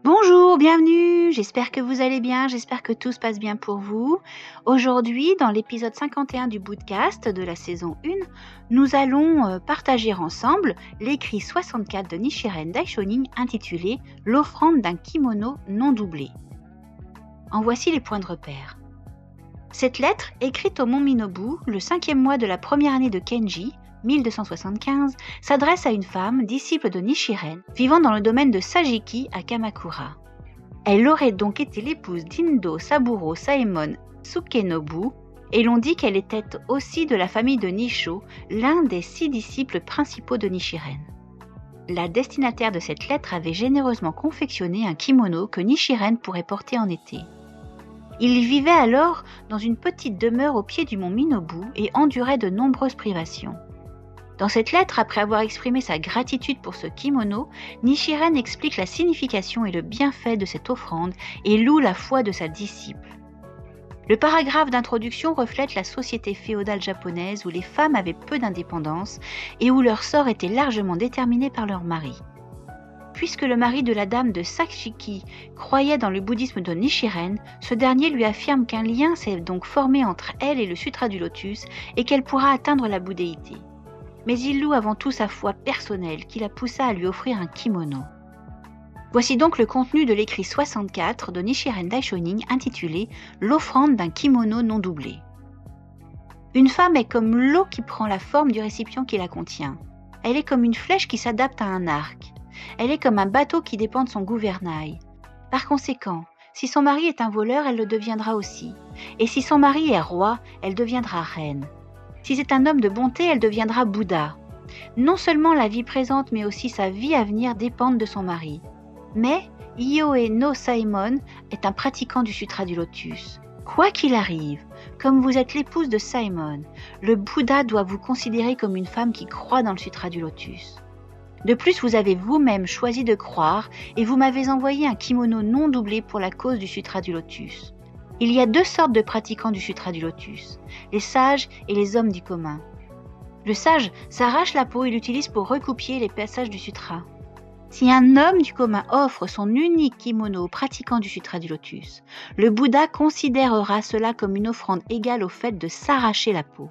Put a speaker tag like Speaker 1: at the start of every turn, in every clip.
Speaker 1: Bonjour, bienvenue, j'espère que vous allez bien, j'espère que tout se passe bien pour vous. Aujourd'hui, dans l'épisode 51 du Bootcast de la saison 1, nous allons partager ensemble l'écrit 64 de Nichiren Daishonin intitulé « L'offrande d'un kimono non doublé ». En voici les points de repère. Cette lettre, écrite au mont Minobu, le 5e mois de la première année de Kenji, 1275, s'adresse à une femme, disciple de Nichiren, vivant dans le domaine de Sajiki à Kamakura. Elle aurait donc été l'épouse d'Indo Saburo Saemon Tsukenobu, et l'on dit qu'elle était aussi de la famille de Nisho, l'un des 6 disciples principaux de Nichiren. La destinataire de cette lettre avait généreusement confectionné un kimono que Nichiren pourrait porter en été. Il vivait alors dans une petite demeure au pied du mont Minobu et endurait de nombreuses privations. Dans cette lettre, après avoir exprimé sa gratitude pour ce kimono, Nichiren explique la signification et le bienfait de cette offrande et loue la foi de sa disciple. Le paragraphe d'introduction reflète la société féodale japonaise où les femmes avaient peu d'indépendance et où leur sort était largement déterminé par leur mari. Puisque le mari de la dame de Sakshiki croyait dans le bouddhisme de Nichiren, ce dernier lui affirme qu'un lien s'est donc formé entre elle et le Sutra du Lotus et qu'elle pourra atteindre la bouddhéité. Mais il loue avant tout sa foi personnelle qui la poussa à lui offrir un kimono. Voici donc le contenu de l'écrit 64 de Nichiren Daishonin intitulé « L'offrande d'un kimono non doublé ». Une femme est comme l'eau qui prend la forme du récipient qui la contient. Elle est comme une flèche qui s'adapte à un arc. Elle est comme un bateau qui dépend de son gouvernail. Par conséquent, si son mari est un voleur, elle le deviendra aussi. Et si son mari est roi, elle deviendra reine. Si c'est un homme de bonté, elle deviendra Bouddha. Non seulement la vie présente, mais aussi sa vie à venir dépendent de son mari. Mais Ioe no Saemon est un pratiquant du Sutra du Lotus. Quoi qu'il arrive, comme vous êtes l'épouse de Saemon, le Bouddha doit vous considérer comme une femme qui croit dans le Sutra du Lotus. De plus, vous avez vous-même choisi de croire et vous m'avez envoyé un kimono non doublé pour la cause du Sutra du Lotus. Il y a 2 sortes de pratiquants du Sutra du Lotus, les sages et les hommes du commun. Le sage s'arrache la peau et l'utilise pour recopier les passages du Sutra. Si un homme du commun offre son unique kimono aux pratiquants du Sutra du Lotus, le Bouddha considérera cela comme une offrande égale au fait de s'arracher la peau.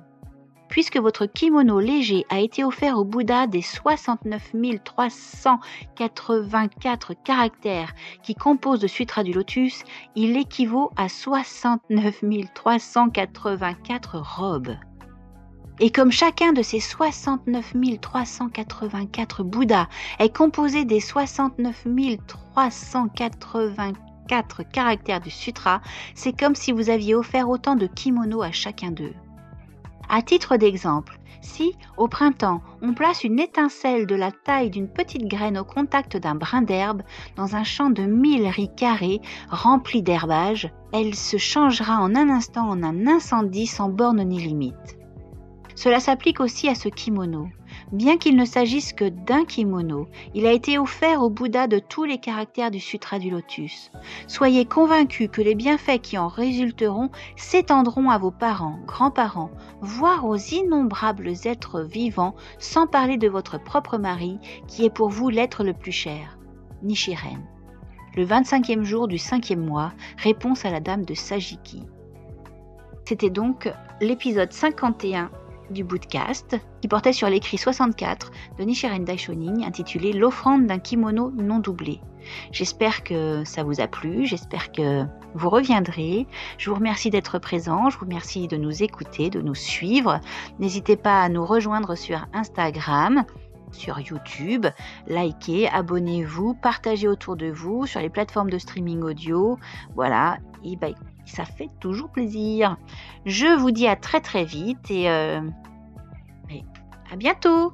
Speaker 1: Puisque votre kimono léger a été offert au Bouddha des 69 384 caractères qui composent le Sutra du Lotus, il équivaut à 69 384 robes. Et comme chacun de ces 69 384 Bouddhas est composé des 69 384 caractères du Sutra, c'est comme si vous aviez offert autant de kimonos à chacun d'eux. À titre d'exemple, si, au printemps, on place une étincelle de la taille d'une petite graine au contact d'un brin d'herbe dans un champ de 1000 ris carrés rempli d'herbage, elle se changera en un instant en un incendie sans borne ni limite. Cela s'applique aussi à ce kimono. Bien qu'il ne s'agisse que d'un kimono, il a été offert au Bouddha de tous les caractères du Sutra du Lotus. Soyez convaincus que les bienfaits qui en résulteront s'étendront à vos parents, grands-parents, voire aux innombrables êtres vivants, sans parler de votre propre mari, qui est pour vous l'être le plus cher. Nichiren. Le 25e jour du 5e mois, réponse à la dame de Sajiki. C'était donc l'épisode 51 du Bootcast, qui portait sur l'écrit 64 de Nichiren Daishonin intitulé « L'offrande d'un kimono non doublé ». J'espère que ça vous a plu, j'espère que vous reviendrez. Je vous remercie d'être présent, je vous remercie de nous écouter, de nous suivre. N'hésitez pas à nous rejoindre sur Instagram, sur YouTube, likez, abonnez-vous, partagez autour de vous sur les plateformes de streaming audio. Voilà, et ça fait toujours plaisir. Je vous dis à très très vite et à bientôt.